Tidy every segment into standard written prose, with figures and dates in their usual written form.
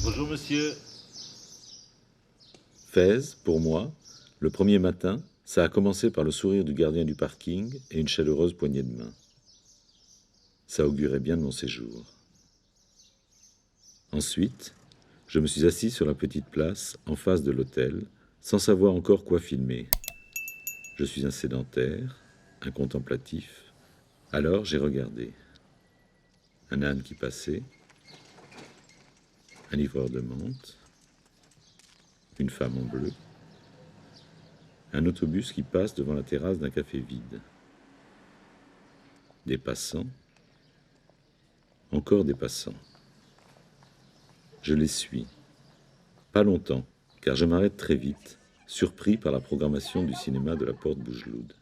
Bonjour monsieur. Fès, pour moi, le premier matin, ça a commencé par le sourire du gardien du parking et une chaleureuse poignée de main. Ça augurait bien de mon séjour. Ensuite, je me suis assis sur la petite place en face de l'hôtel, sans savoir encore quoi filmer. Je suis un sédentaire, un contemplatif. Alors j'ai regardé. Un âne qui passait, un livreur de menthe, une femme en bleu, un autobus qui passe devant la terrasse d'un café vide. Des passants, encore des passants. Je les suis. Pas longtemps, car je m'arrête très vite, surpris par la programmation du cinéma de la Porte Bougeloude.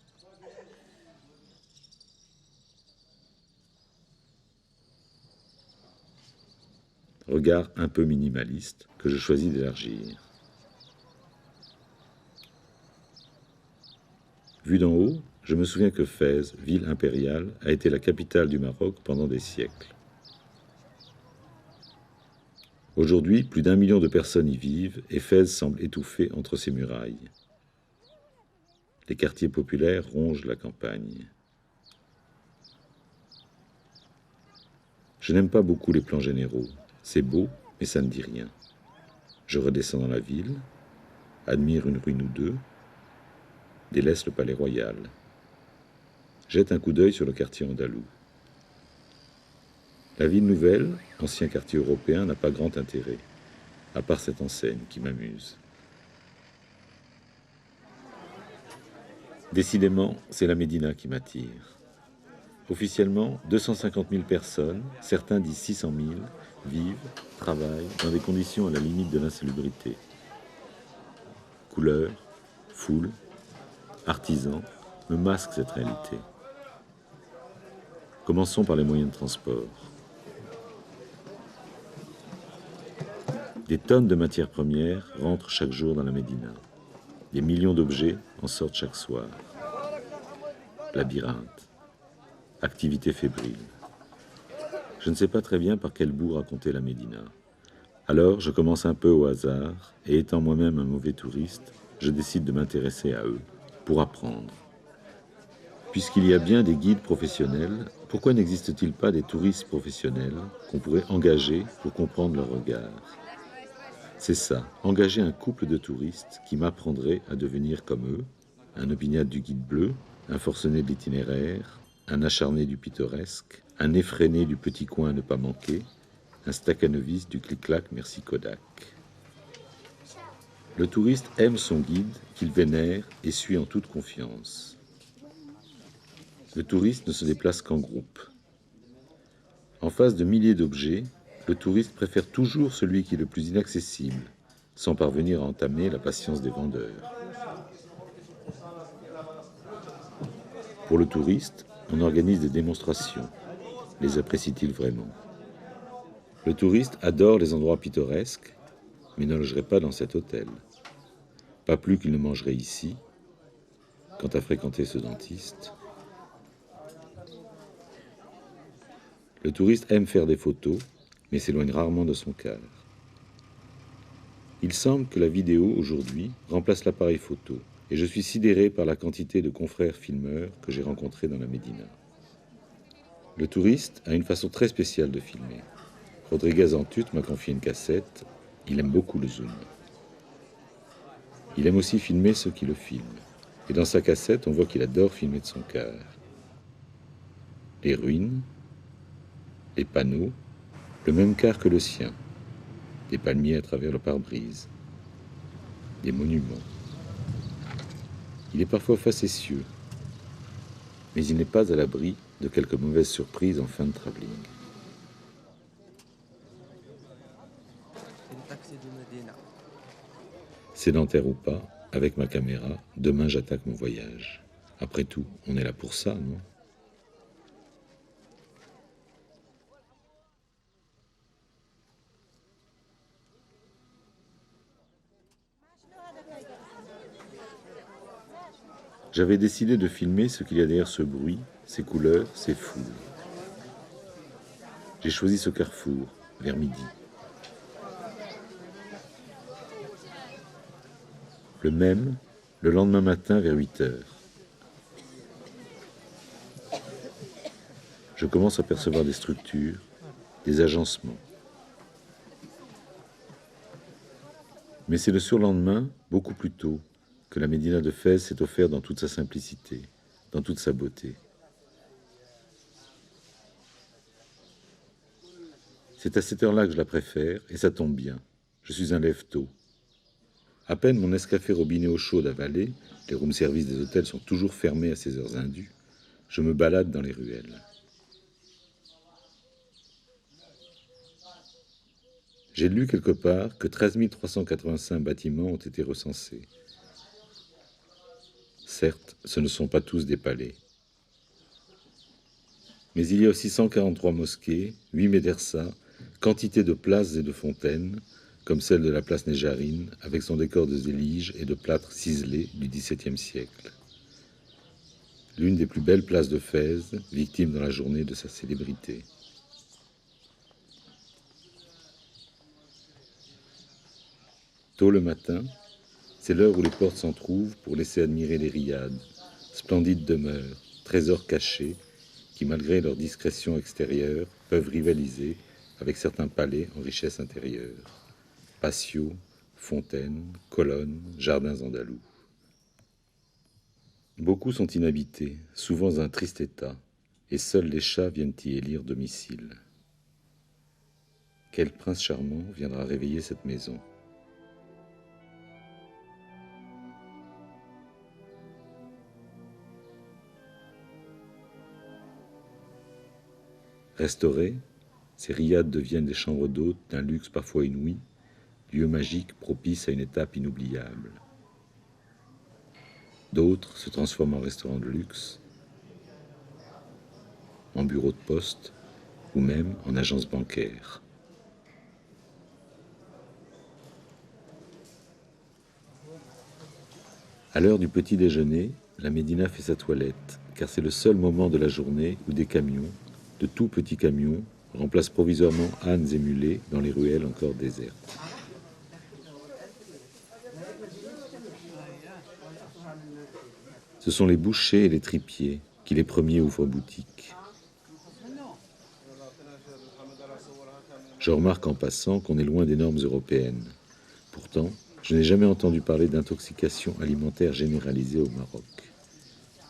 Regard un peu minimaliste que je choisis d'élargir. Vu d'en haut, je me souviens que Fès, ville impériale, a été la capitale du Maroc pendant des siècles. Aujourd'hui, plus d'1 million de personnes y vivent et Fès semble étouffée entre ses murailles. Les quartiers populaires rongent la campagne. Je n'aime pas beaucoup les plans généraux. C'est beau, mais ça ne dit rien. Je redescends dans la ville, admire une ruine ou deux, délaisse le palais royal. Jette un coup d'œil sur le quartier andalou. La ville nouvelle, ancien quartier européen, n'a pas grand intérêt, à part cette enseigne qui m'amuse. Décidément, c'est la Médina qui m'attire. Officiellement, 250 000 personnes, certains disent 600 000, vivent, travaillent dans des conditions à la limite de l'insalubrité. Couleurs, foule, artisans me masquent cette réalité. Commençons par les moyens de transport. Des tonnes de matières premières rentrent chaque jour dans la Médina. Des millions d'objets en sortent chaque soir. Labyrinthe. Activité fébrile. Je ne sais pas très bien par quel bout raconter la Médina. Alors, je commence un peu au hasard, et étant moi-même un mauvais touriste, je décide de m'intéresser à eux, pour apprendre. Puisqu'il y a bien des guides professionnels, pourquoi n'existe-t-il pas des touristes professionnels qu'on pourrait engager pour comprendre leur regard ? C'est ça, engager un couple de touristes qui m'apprendraient à devenir comme eux, un opiniâtre du guide bleu, un forcené de l'itinéraire, un acharné du pittoresque, un effréné du petit coin à ne pas manquer, un stacanoviste du clic-clac merci Kodak. Le touriste aime son guide, qu'il vénère et suit en toute confiance. Le touriste ne se déplace qu'en groupe. En face de milliers d'objets, le touriste préfère toujours celui qui est le plus inaccessible, sans parvenir à entamer la patience des vendeurs. Pour le touriste, on organise des démonstrations. Les apprécie-t-il vraiment ? Le touriste adore les endroits pittoresques, mais ne logerait pas dans cet hôtel. Pas plus qu'il ne mangerait ici. Quant à fréquenter ce dentiste, le touriste aime faire des photos, mais s'éloigne rarement de son cadre. Il semble que la vidéo, aujourd'hui, remplace l'appareil photo, et je suis sidéré par la quantité de confrères filmeurs que j'ai rencontrés dans la Médina. Le touriste a une façon très spéciale de filmer. Rodriguez Antut m'a confié une cassette, il aime beaucoup le zoom. Il aime aussi filmer ceux qui le filment, et dans sa cassette, on voit qu'il adore filmer de son cœur. Les ruines, les panneaux, le même quart que le sien, des palmiers à travers le pare-brise, des monuments. Il est parfois facétieux, mais il n'est pas à l'abri de quelques mauvaises surprises en fin de travelling. Sédentaire ou pas, avec ma caméra, demain j'attaque mon voyage. Après tout, on est là pour ça, non ? J'avais décidé de filmer ce qu'il y a derrière ce bruit, ces couleurs, ces foules. J'ai choisi ce carrefour, vers midi. Le même, le lendemain matin vers 8 heures. Je commence à percevoir des structures, des agencements. Mais c'est le surlendemain, beaucoup plus tôt, que la médina de Fès s'est offerte dans toute sa simplicité, dans toute sa beauté. C'est à cette heure-là que je la préfère, et ça tombe bien. Je suis un lève-tôt. À peine mon escafé robinet eau chaude avalé, les room service des hôtels sont toujours fermés à ces heures indues, je me balade dans les ruelles. J'ai lu quelque part que 13 385 bâtiments ont été recensés. Certes, ce ne sont pas tous des palais. Mais il y a aussi 143 mosquées, 8 médersas, quantité de places et de fontaines, comme celle de la place Néjarine, avec son décor de zélige et de plâtre ciselé du XVIIe siècle. L'une des plus belles places de Fès, victime dans la journée de sa célébrité. Tôt le matin, c'est l'heure où les portes s'entrouvent pour laisser admirer les riades, splendides demeures, trésors cachés, qui malgré leur discrétion extérieure peuvent rivaliser avec certains palais en richesse intérieure. Patios, fontaines, colonnes, jardins andalous. Beaucoup sont inhabités, souvent dans un triste état, et seuls les chats viennent y élire domicile. Quel prince charmant viendra réveiller cette maison? Restaurées, ces riades deviennent des chambres d'hôtes d'un luxe parfois inouï, lieu magique propice à une étape inoubliable. D'autres se transforment en restaurants de luxe, en bureaux de poste ou même en agences bancaires. À l'heure du petit déjeuner, la médina fait sa toilette, car c'est le seul moment de la journée où des camions, de tout petits camions, remplacent provisoirement ânes et mulets dans les ruelles encore désertes. Ce sont les bouchers et les tripiers qui les premiers ouvrent boutique. Je remarque en passant qu'on est loin des normes européennes. Pourtant, je n'ai jamais entendu parler d'intoxication alimentaire généralisée au Maroc.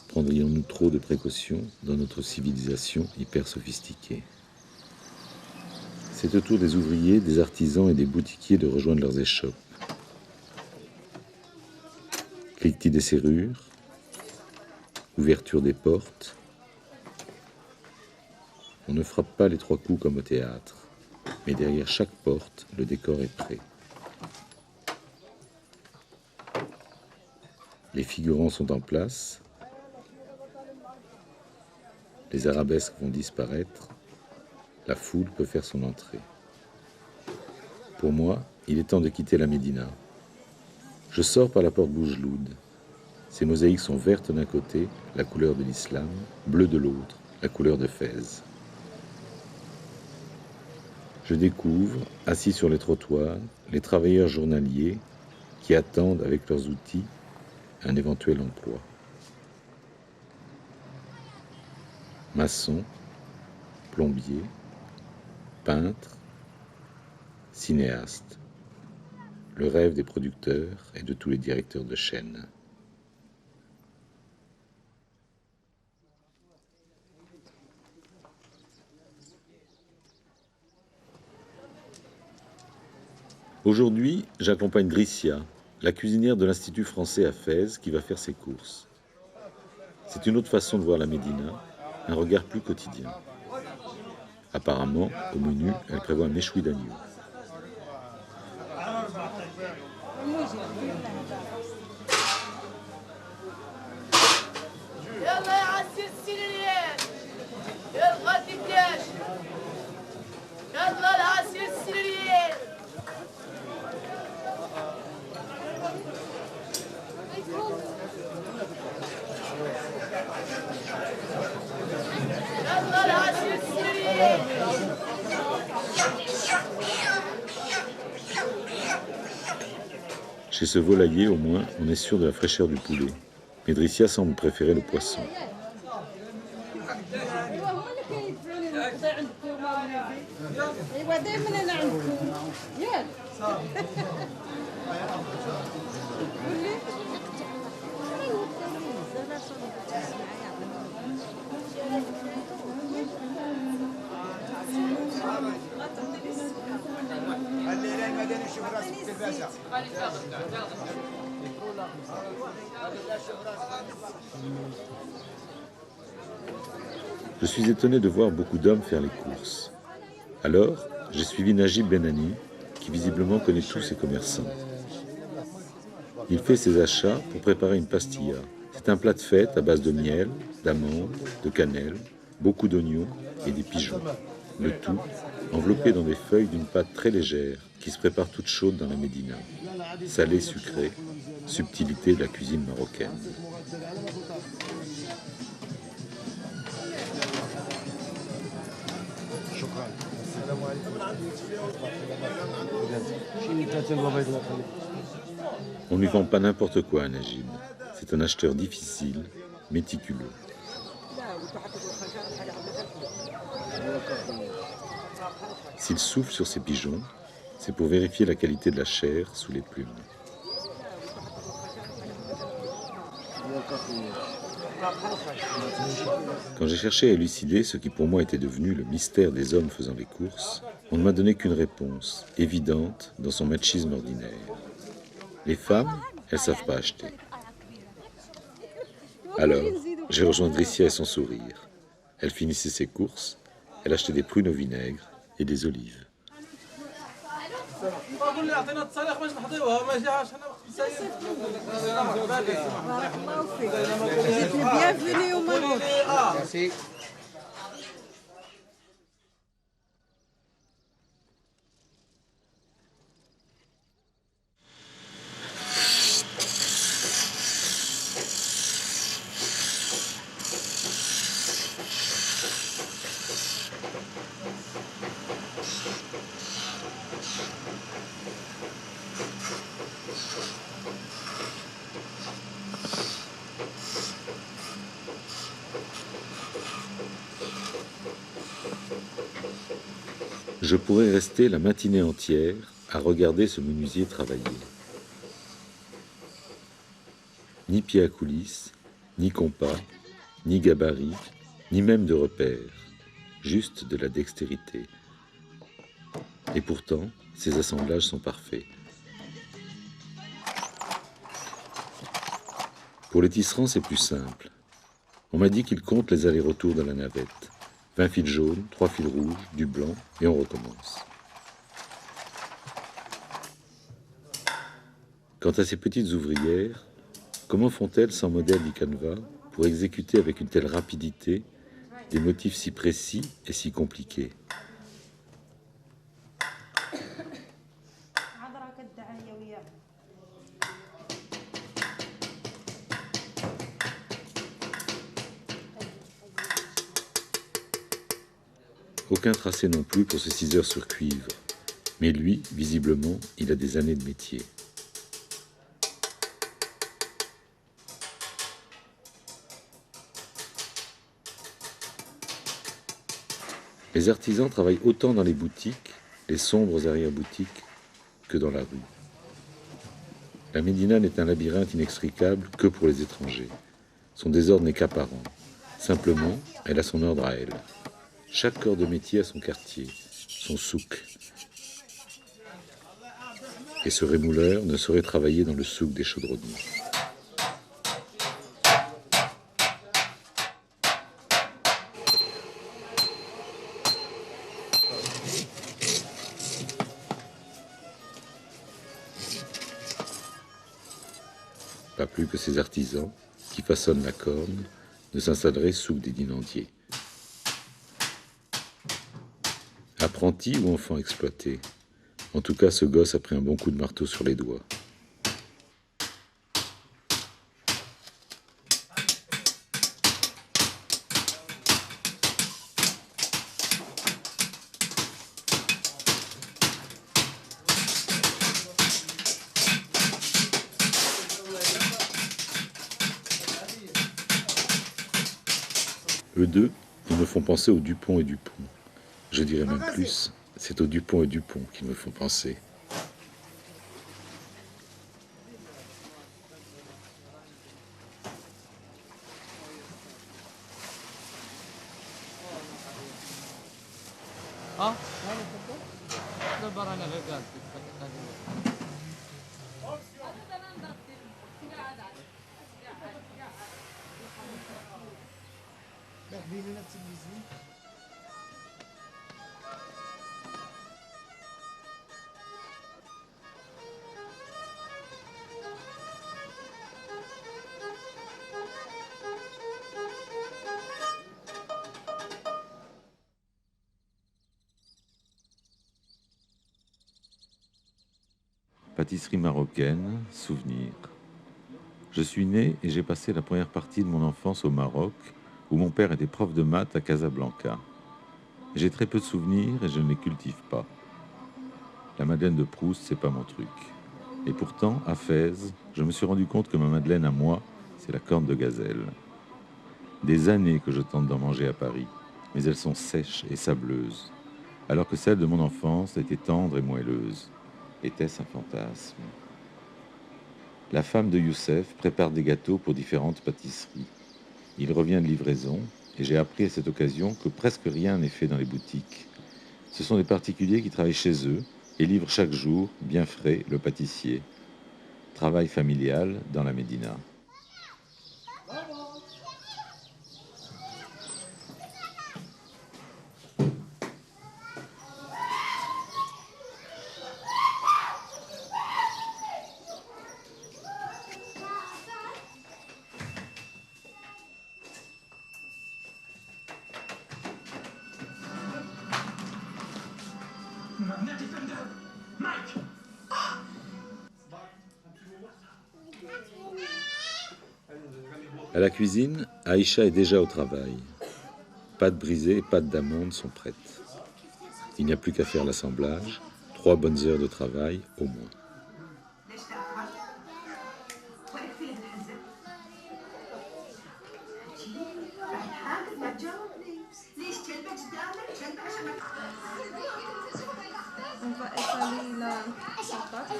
Prendrions-nous trop de précautions dans notre civilisation hyper sophistiquée? C'est au tour des ouvriers, des artisans et des boutiquiers de rejoindre leurs échoppes. Cliquetis des serrures, ouverture des portes. On ne frappe pas les trois coups comme au théâtre, mais derrière chaque porte, le décor est prêt. Les figurants sont en place, les arabesques vont disparaître, la foule peut faire son entrée. Pour moi, il est temps de quitter la médina. Je sors par la porte Bougeloud. Ces mosaïques sont vertes d'un côté, la couleur de l'islam, bleues de l'autre, la couleur de Fès. Je découvre, assis sur les trottoirs, les travailleurs journaliers qui attendent avec leurs outils un éventuel emploi. Maçons, plombiers, peintres, cinéastes. Le rêve des producteurs et de tous les directeurs de chaîne. Aujourd'hui, j'accompagne Dricia, la cuisinière de l'Institut français à Fès, qui va faire ses courses. C'est une autre façon de voir la médina, un regard plus quotidien. Apparemment, au menu, elle prévoit un méchoui d'agneau. Chez ce volailler, au moins, on est sûr de la fraîcheur du poulet. Mais Dricia semble préférer le poisson. Je suis étonné de voir beaucoup d'hommes faire les courses. Alors, j'ai suivi Najib Benani, qui visiblement connaît tous ces commerçants. Il fait ses achats pour préparer une pastilla. C'est un plat de fête à base de miel, d'amandes, de cannelle, beaucoup d'oignons et des pigeons. Le tout enveloppé dans des feuilles d'une pâte très légère qui se prépare toute chaude dans la médina. Salé, sucré, subtilité de la cuisine marocaine. On ne lui vend pas n'importe quoi à Najib. C'est un acheteur difficile, méticuleux. S'il souffle sur ses pigeons, c'est pour vérifier la qualité de la chair sous les plumes. Quand j'ai cherché à élucider ce qui pour moi était devenu le mystère des hommes faisant les courses, on ne m'a donné qu'une réponse, évidente dans son machisme ordinaire. Les femmes, elles ne savent pas acheter. Alors, j'ai rejoint Dricia et son sourire. Elle finissait ses courses, elle achetait des prunes au vinaigre et des olives. Bienvenue au Maroc. Merci. Je pourrais rester la matinée entière à regarder ce menuisier travailler. Ni pied à coulisse, ni compas, ni gabarit, ni même de repères, juste de la dextérité. Et pourtant, ces assemblages sont parfaits. Pour les tisserands, c'est plus simple. On m'a dit qu'ils comptent les allers-retours de la navette. 20 fils jaunes, 3 fils rouges, du blanc, et on recommence. Quant à ces petites ouvrières, comment font-elles sans modèle ni canevas pour exécuter avec une telle rapidité des motifs si précis et si compliqués? Aucun tracé non plus pour ce 6 heures sur cuivre. Mais lui, visiblement, il a des années de métier. Les artisans travaillent autant dans les boutiques, les sombres arrière-boutiques, que dans la rue. La Médina n'est un labyrinthe inextricable que pour les étrangers. Son désordre n'est qu'apparent. Simplement, elle a son ordre à elle. Chaque corps de métier a son quartier, son souk. Et ce rémouleur ne saurait travailler dans le souk des chaudronniers. Pas plus que ces artisans, qui façonnent la corne, ne s'installeraient souk des dinandiers. Apprenti ou enfant exploité? En tout cas, ce gosse a pris un bon coup de marteau sur les doigts. Eux deux, ils me font penser au Dupont et Dupont. Je dirais même plus, c'est au Dupont et Dupont qu'ils me font penser. Pâtisserie marocaine, souvenir. Je suis né et j'ai passé la première partie de mon enfance au Maroc, où mon père était prof de maths à Casablanca. J'ai très peu de souvenirs et je ne les cultive pas. La Madeleine de Proust, c'est pas mon truc. Et pourtant, à Fès, je me suis rendu compte que ma Madeleine à moi, c'est la corne de gazelle. Des années que je tente d'en manger à Paris, mais elles sont sèches et sableuses, alors que celle de mon enfance était tendre et moelleuse. Était-ce un fantasme? La femme de Youssef prépare des gâteaux pour différentes pâtisseries. Il revient de livraison et j'ai appris à cette occasion que presque rien n'est fait dans les boutiques. Ce sont des particuliers qui travaillent chez eux et livrent chaque jour, bien frais, le pâtissier. Travail familial dans la Médina. À la cuisine, Aïcha est déjà au travail. Pâtes brisées et pâtes d'amandes sont prêtes. Il n'y a plus qu'à faire l'assemblage, 3 bonnes heures de travail au moins. On va étaler la pâte.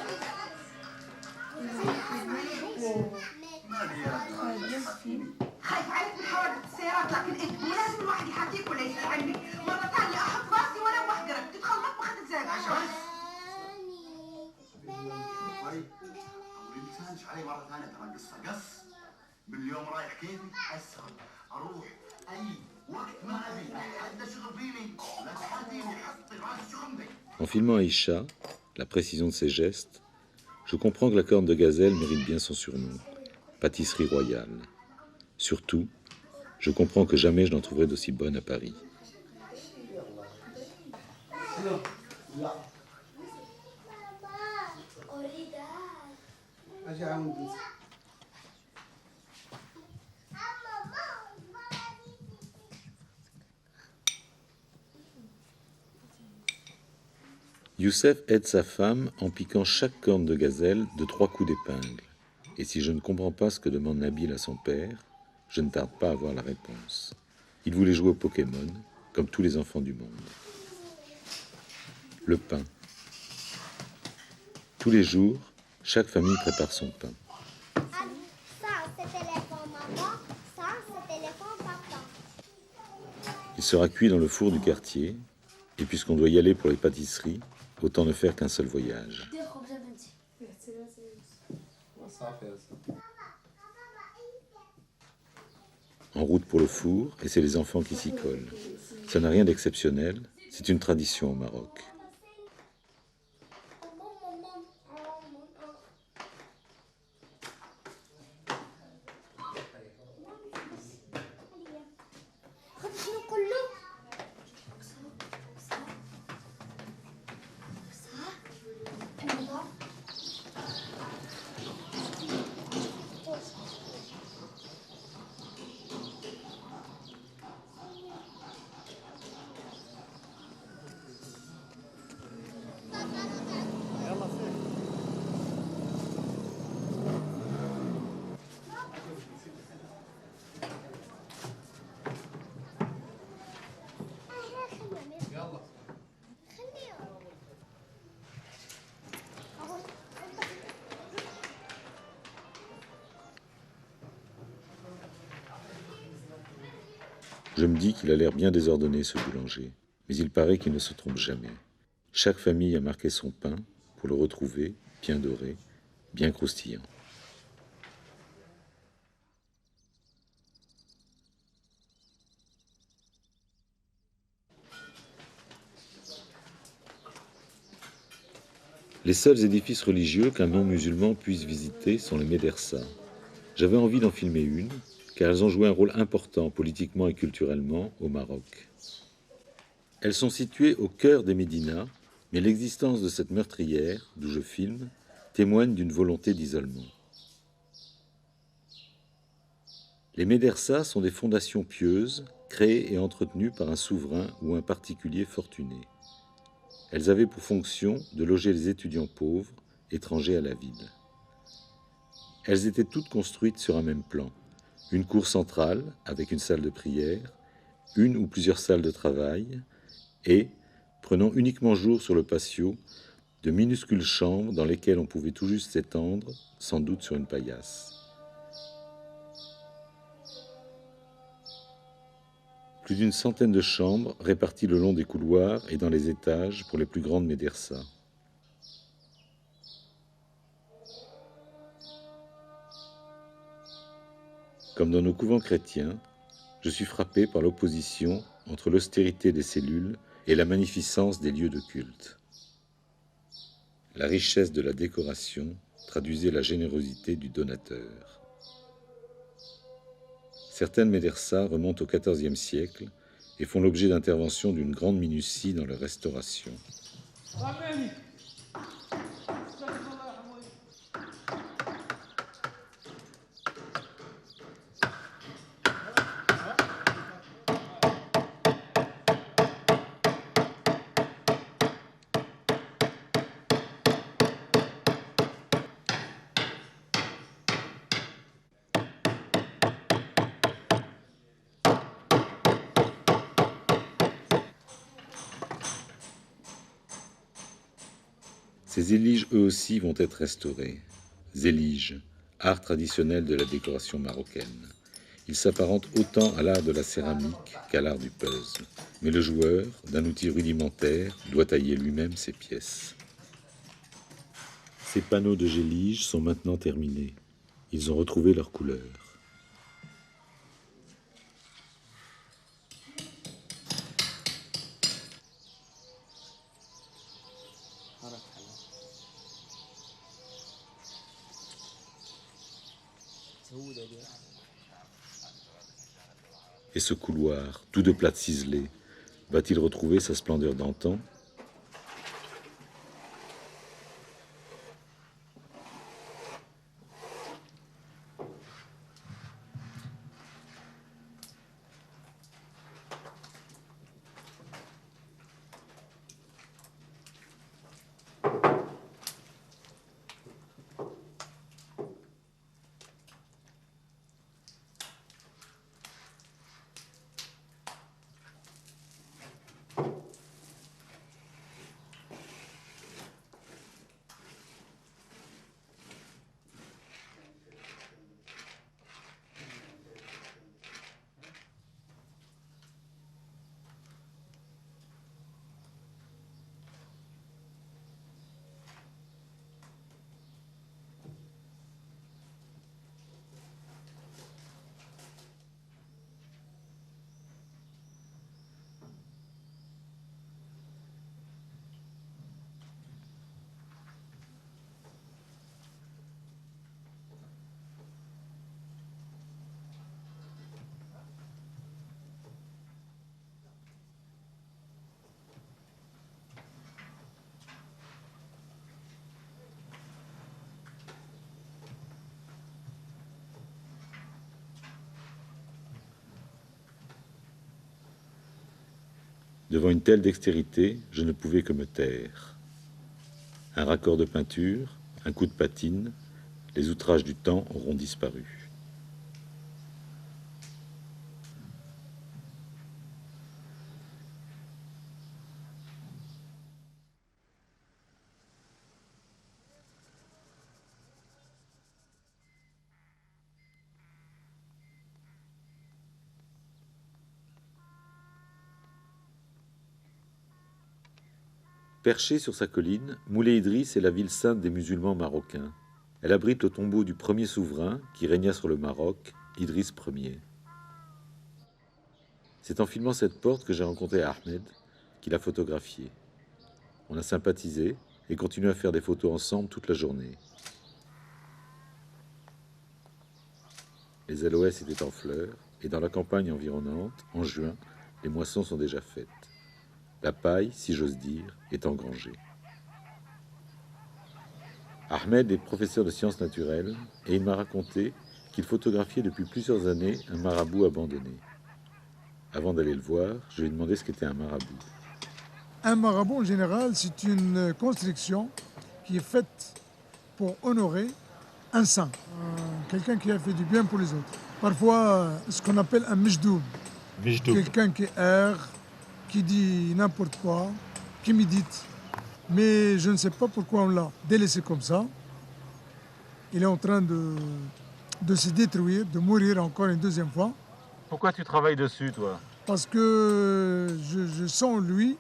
Bien fine. خايف عليك من حوادث السيارات لكن انت مو لازم الواحد يحكيك ولا يسأل عنك مرة ثانية احط راسي وانا محقرك تدخل مطبخ تتزايد عشان لسانش علي مرة ثانية ترى قصة قص باليوم رايح كيفي اسهل اروح اي وقت ما ابي حد شغل فيني لا تحديني حطي راسي شغل. En filmant Aïcha, la précision de ses gestes, je comprends que la corne de gazelle mérite bien son surnom, pâtisserie royale. Surtout, je comprends que jamais je n'en trouverai d'aussi bonne à Paris. Youssef aide sa femme en piquant chaque corne de gazelle de 3 coups d'épingle. Et si je ne comprends pas ce que demande Nabil à son père, je ne tarde pas à avoir la réponse. Il voulait jouer au Pokémon, comme tous les enfants du monde. Le pain. Tous les jours, chaque famille prépare son pain. Ça, c'est téléphone maman, ça, c'est téléphone papa. Il sera cuit dans le four du quartier, et puisqu'on doit y aller pour les pâtisseries, autant ne faire qu'un seul voyage. En route pour le four, et c'est les enfants qui s'y collent. Ça n'a rien d'exceptionnel, c'est une tradition au Maroc. Je me dis qu'il a l'air bien désordonné, ce boulanger, mais il paraît qu'il ne se trompe jamais. Chaque famille a marqué son pain pour le retrouver bien doré, bien croustillant. Les seuls édifices religieux qu'un non-musulman puisse visiter sont les médersas. J'avais envie d'en filmer une, car elles ont joué un rôle important politiquement et culturellement au Maroc. Elles sont situées au cœur des médinas, mais l'existence de cette meurtrière, d'où je filme, témoigne d'une volonté d'isolement. Les médersas sont des fondations pieuses, créées et entretenues par un souverain ou un particulier fortuné. Elles avaient pour fonction de loger les étudiants pauvres, étrangers à la ville. Elles étaient toutes construites sur un même plan. Une cour centrale, avec une salle de prière, une ou plusieurs salles de travail, et, prenant uniquement jour sur le patio, de minuscules chambres dans lesquelles on pouvait tout juste s'étendre, sans doute sur une paillasse. Plus d'une centaine de chambres réparties le long des couloirs et dans les étages pour les plus grandes médersas. Comme dans nos couvents chrétiens, je suis frappé par l'opposition entre l'austérité des cellules et la magnificence des lieux de culte. La richesse de la décoration traduisait la générosité du donateur. Certaines médersas remontent au XIVe siècle et font l'objet d'interventions d'une grande minutie dans leur restauration. Ces éliges, eux aussi, vont être restaurés. Zélige, art traditionnel de la décoration marocaine. Il s'apparente autant à l'art de la céramique qu'à l'art du puzzle. Mais le joueur, d'un outil rudimentaire, doit tailler lui-même ses pièces. Ces panneaux de gélige sont maintenant terminés. Ils ont retrouvé leur couleur. Et ce couloir, tout de plâtre ciselé, va-t-il retrouver sa splendeur d'antan ? Devant une telle dextérité, je ne pouvais que me taire. Un raccord de peinture, un coup de patine, les outrages du temps auront disparu. Perchée sur sa colline, Moulay Idriss est la ville sainte des musulmans marocains. Elle abrite le tombeau du premier souverain qui régna sur le Maroc, Idriss Ier. C'est en filmant cette porte que j'ai rencontré Ahmed, qui l'a photographié. On a sympathisé et continué à faire des photos ensemble toute la journée. Les aloès étaient en fleurs et dans la campagne environnante, en juin, les moissons sont déjà faites. La paille, si j'ose dire, est engrangée. Ahmed est professeur de sciences naturelles et il m'a raconté qu'il photographiait depuis plusieurs années un marabout abandonné. Avant d'aller le voir, je lui ai demandé ce qu'était un marabout. Un marabout, en général, c'est une construction qui est faite pour honorer un saint, quelqu'un qui a fait du bien pour les autres. Parfois, ce qu'on appelle un mijdoub, quelqu'un qui erre, qui dit n'importe quoi, qui médite. Mais je ne sais pas pourquoi on l'a délaissé comme ça. Il est en train de se détruire, de mourir encore une deuxième fois. Pourquoi tu travailles dessus, toi? Parce que je sens en lui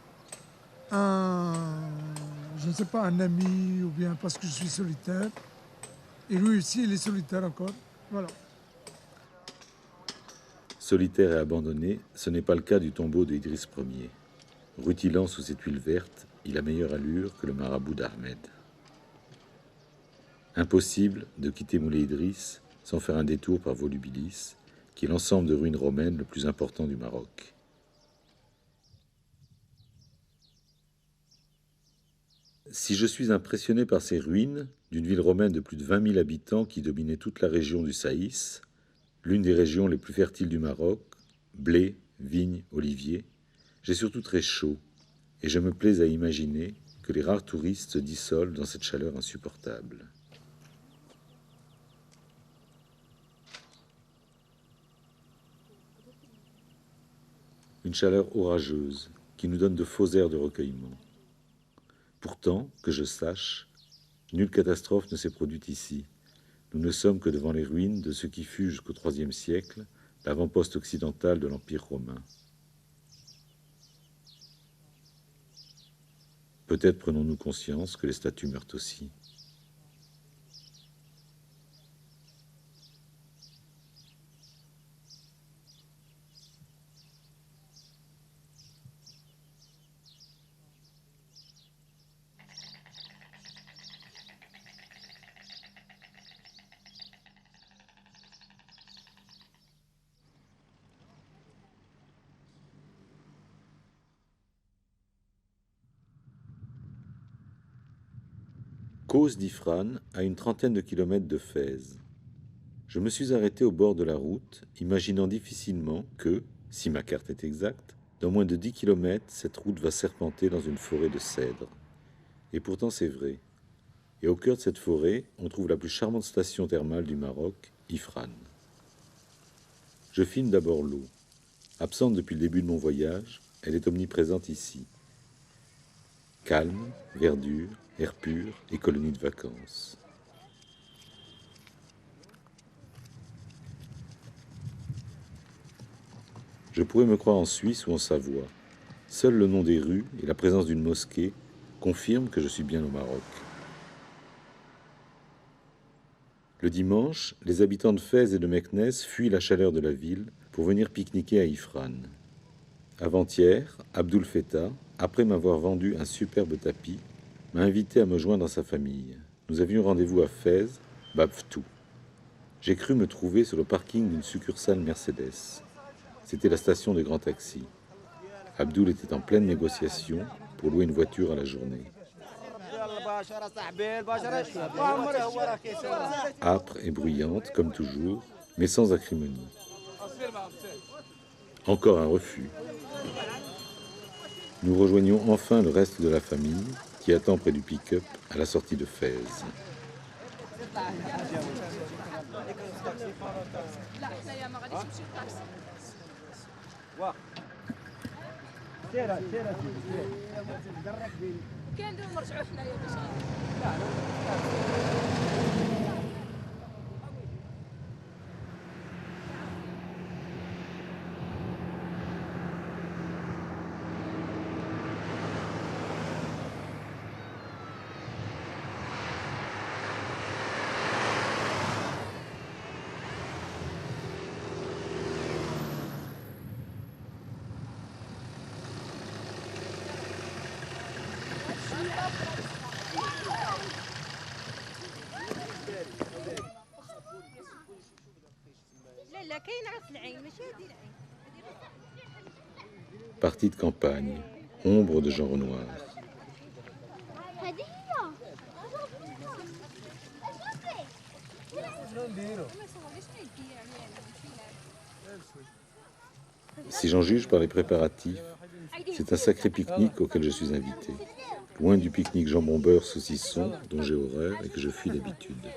je ne sais pas, un ami, ou bien parce que je suis solitaire. Et lui aussi, il est solitaire encore. Voilà. Solitaire et abandonné, ce n'est pas le cas du tombeau d'Idriss Ier. Rutilant sous cette huile verte, il a meilleure allure que le marabout d'Ahmed. Impossible de quitter Moulay Idriss sans faire un détour par Volubilis, qui est l'ensemble de ruines romaines le plus important du Maroc. Si je suis impressionné par ces ruines d'une ville romaine de plus de 20 000 habitants qui dominait toute la région du Saïs, l'une des régions les plus fertiles du Maroc, blé, vignes, oliviers, j'ai surtout très chaud et je me plais à imaginer que les rares touristes se dissolvent dans cette chaleur insupportable. Une chaleur orageuse qui nous donne de faux airs de recueillement. Pourtant, que je sache, nulle catastrophe ne s'est produite ici. Nous ne sommes que devant les ruines de ce qui fut jusqu'au IIIe siècle l'avant-poste occidental de l'Empire romain. Peut-être prenons-nous conscience que les statues meurent aussi. Causse d'Ifrane, à une trentaine de kilomètres de Fès. Je me suis arrêté au bord de la route, imaginant difficilement que, si ma carte est exacte, dans moins de 10 kilomètres, cette route va serpenter dans une forêt de cèdres. Et pourtant c'est vrai. Et au cœur de cette forêt, on trouve la plus charmante station thermale du Maroc, Ifrane. Je filme d'abord l'eau. Absente depuis le début de mon voyage, elle est omniprésente ici. Calme, verdure, air pur et colonie de vacances. Je pourrais me croire en Suisse ou en Savoie. Seul le nom des rues et la présence d'une mosquée confirment que je suis bien au Maroc. Le dimanche, les habitants de Fès et de Meknès fuient la chaleur de la ville pour venir pique-niquer à Ifrane. Avant-hier, Abdul Feta, après m'avoir vendu un superbe tapis, m'a invité à me joindre à sa famille. Nous avions rendez-vous à Fès, Babftou. J'ai cru me trouver sur le parking d'une succursale Mercedes. C'était la station des grands taxis. Abdul était en pleine négociation pour louer une voiture à la journée. Âpre et bruyante, comme toujours, mais sans acrimonie. Encore un refus. Nous rejoignons enfin le reste de la famille qui attend près du pick-up à la sortie de Fès. Partie de campagne, ombre de gens noirs. هذه هي. Si j'en juge par les préparatifs, c'est un sacré pique-nique auquel je suis invité. Loin du pique-nique jambon-beurre saucisson dont j'ai horreur et que je fuis d'habitude.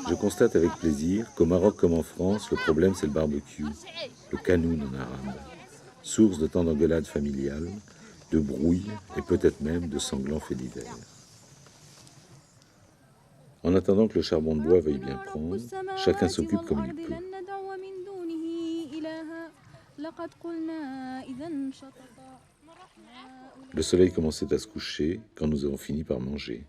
Je constate avec plaisir qu'au Maroc comme en France, le problème c'est le barbecue, le canoun en arabe, source de tant d'engueulades familiales, de brouilles et peut-être même de sanglants faits divers. En attendant que le charbon de bois veuille bien prendre, chacun s'occupe comme il peut. Le soleil commençait à se coucher quand nous avons fini par manger.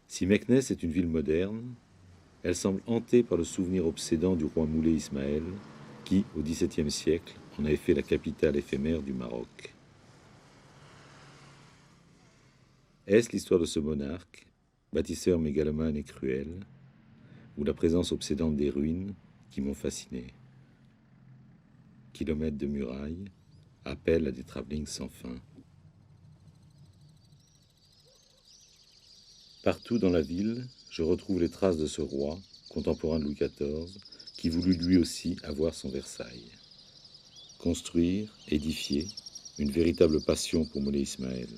Si Meknès est une ville moderne, elle semble hantée par le souvenir obsédant du roi Moulay Ismaël, qui, au XVIIe siècle, en avait fait la capitale éphémère du Maroc. Est-ce l'histoire de ce monarque, bâtisseur mégalomane et cruel, ou la présence obsédante des ruines qui m'ont fasciné? Kilomètres de murailles, appellent à des travelling sans fin. Partout dans la ville, je retrouve les traces de ce roi, contemporain de Louis XIV, qui voulut lui aussi avoir son Versailles. Construire, édifier, une véritable passion pour Moulay Ismaël.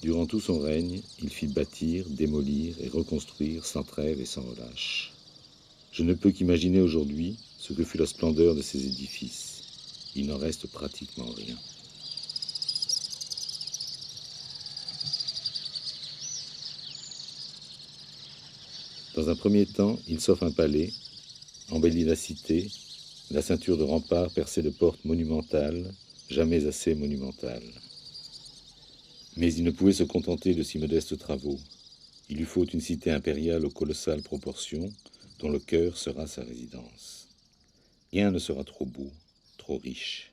Durant tout son règne, il fit bâtir, démolir et reconstruire sans trêve et sans relâche. Je ne peux qu'imaginer aujourd'hui ce que fut la splendeur de ces édifices. Il n'en reste pratiquement rien. Dans un premier temps, il s'offre un palais, embellit la cité, la ceinture de remparts percée de portes monumentales, jamais assez monumentales. Mais il ne pouvait se contenter de si modestes travaux. Il lui faut une cité impériale aux colossales proportions, dont le cœur sera sa résidence. Rien ne sera trop beau, trop riche.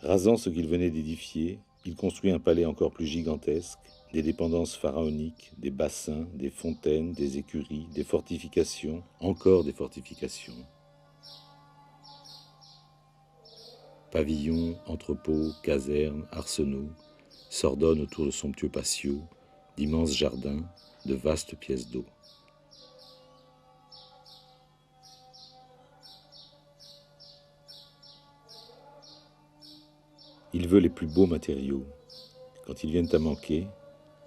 Rasant ce qu'il venait d'édifier, il construit un palais encore plus gigantesque, des dépendances pharaoniques, des bassins, des fontaines, des écuries, des fortifications, encore des fortifications. Pavillons, entrepôts, casernes, arsenaux s'ordonnent autour de somptueux patios, d'immenses jardins, de vastes pièces d'eau. Il veut les plus beaux matériaux. Quand ils viennent à manquer,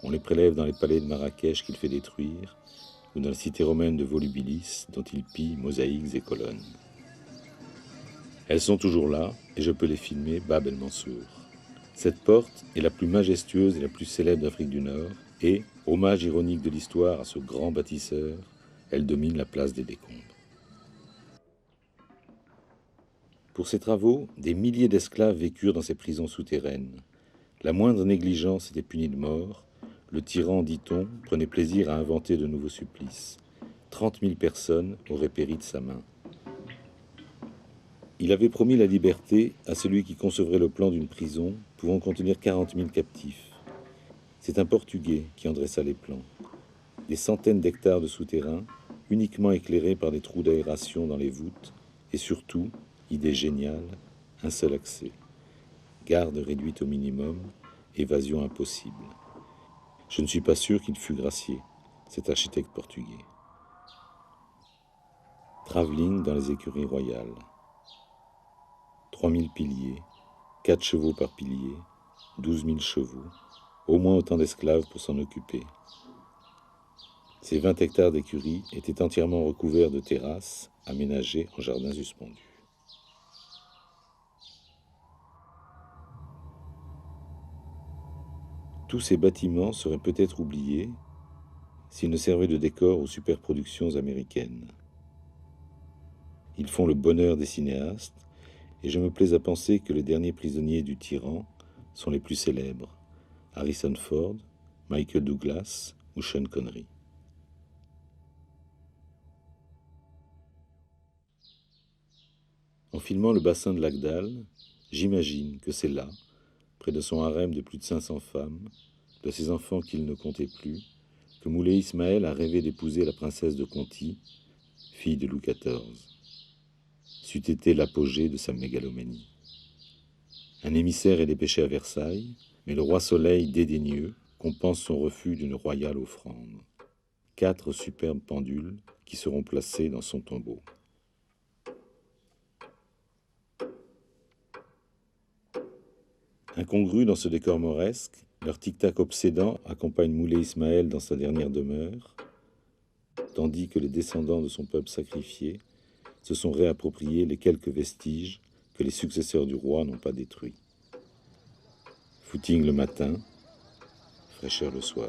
on les prélève dans les palais de Marrakech qu'il fait détruire, ou dans la cité romaine de Volubilis, dont il pille mosaïques et colonnes. Elles sont toujours là, et je peux les filmer, Bab el Mansour. Cette porte est la plus majestueuse et la plus célèbre d'Afrique du Nord, et, hommage ironique de l'histoire à ce grand bâtisseur, elle domine la place des décombres. Pour ces travaux, des milliers d'esclaves vécurent dans ces prisons souterraines. La moindre négligence était punie de mort. Le tyran, dit-on, prenait plaisir à inventer de nouveaux supplices. 30 000 personnes auraient péri de sa main. Il avait promis la liberté à celui qui concevrait le plan d'une prison pouvant contenir 40 000 captifs. C'est un Portugais qui en dressa les plans. Des centaines d'hectares de souterrains, uniquement éclairés par des trous d'aération dans les voûtes, et surtout, idée géniale, un seul accès. Garde réduite au minimum, évasion impossible. Je ne suis pas sûr qu'il fût gracié, cet architecte portugais. Travelling dans les écuries royales. 3000 piliers, 4 chevaux par pilier, 12 000 chevaux, au moins autant d'esclaves pour s'en occuper. Ces 20 hectares d'écurie étaient entièrement recouverts de terrasses aménagées en jardins suspendus. Tous ces bâtiments seraient peut-être oubliés s'ils ne servaient de décor aux superproductions américaines. Ils font le bonheur des cinéastes, et je me plais à penser que les derniers prisonniers du tyran sont les plus célèbres, Harrison Ford, Michael Douglas ou Sean Connery. En filmant le bassin de l'Agdal, j'imagine que c'est là, près de son harem de plus de 500 femmes, de ses enfants qu'il ne comptait plus, que Moulay Ismaël a rêvé d'épouser la princesse de Conti, fille de Louis XIV. C'eût été l'apogée de sa mégalomanie. Un émissaire est dépêché à Versailles, mais le roi Soleil, dédaigneux, compense son refus d'une royale offrande. 4 superbes pendules qui seront placées dans son tombeau. Incongrus dans ce décor mauresque, leur tic-tac obsédant accompagne Moulay Ismaël dans sa dernière demeure, tandis que les descendants de son peuple sacrifié se sont réappropriés les quelques vestiges que les successeurs du roi n'ont pas détruits. Footing le matin, fraîcheur le soir.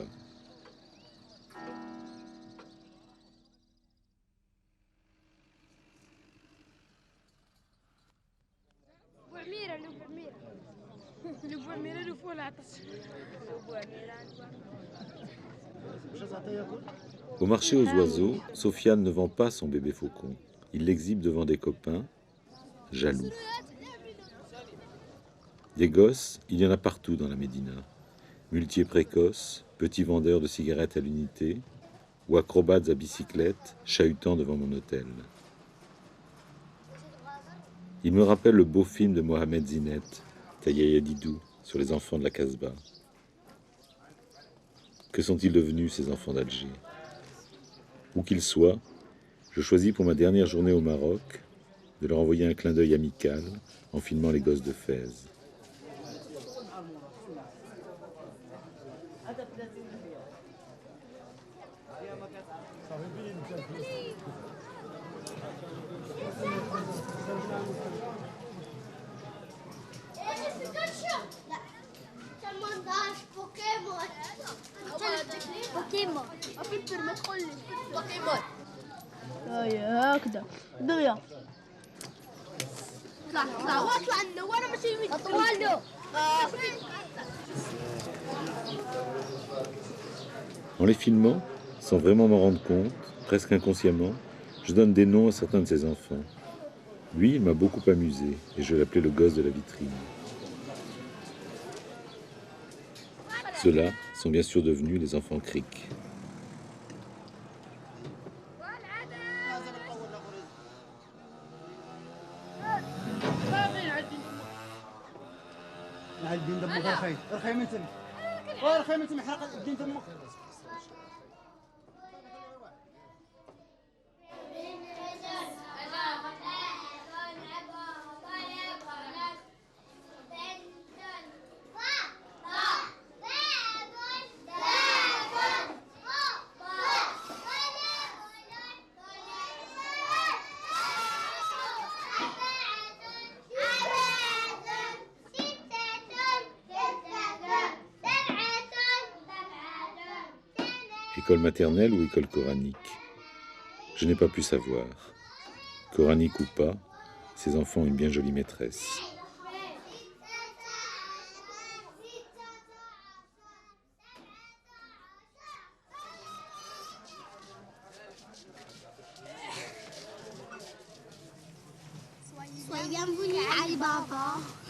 Au marché aux oiseaux, Sofiane ne vend pas son bébé faucon. Il l'exhibe devant des copains, jaloux. Des gosses, il y en a partout dans la Médina. Muletiers précoces, petits vendeurs de cigarettes à l'unité, ou acrobates à bicyclette, chahutant devant mon hôtel. Il me rappelle le beau film de Mohamed Zinet, Taïaya Didou, sur les enfants de la Casbah. Que sont-ils devenus, ces enfants d'Alger? Où qu'ils soient, je choisis pour ma dernière journée au Maroc de leur envoyer un clin d'œil amical en filmant les gosses de Fès. هكذا دغيا اطلع واطلع عنه وانا ماشي اطلع. En les filmant, sans vraiment m'en rendre compte, presque inconsciemment, je donne des noms à certains de ses enfants. Lui, il m'a beaucoup amusé, et je l'appelais le gosse de la vitrine. Ceux-là sont bien sûr devenus les enfants cric. الدين دمك رخي رخي من تم ورخي من تم حرق الدين دمك École maternelle ou école coranique? Je n'ai pas pu savoir. Coranique ou pas, ces enfants ont une bien jolie maîtresse. Soyez bienvenue à Ali Baba.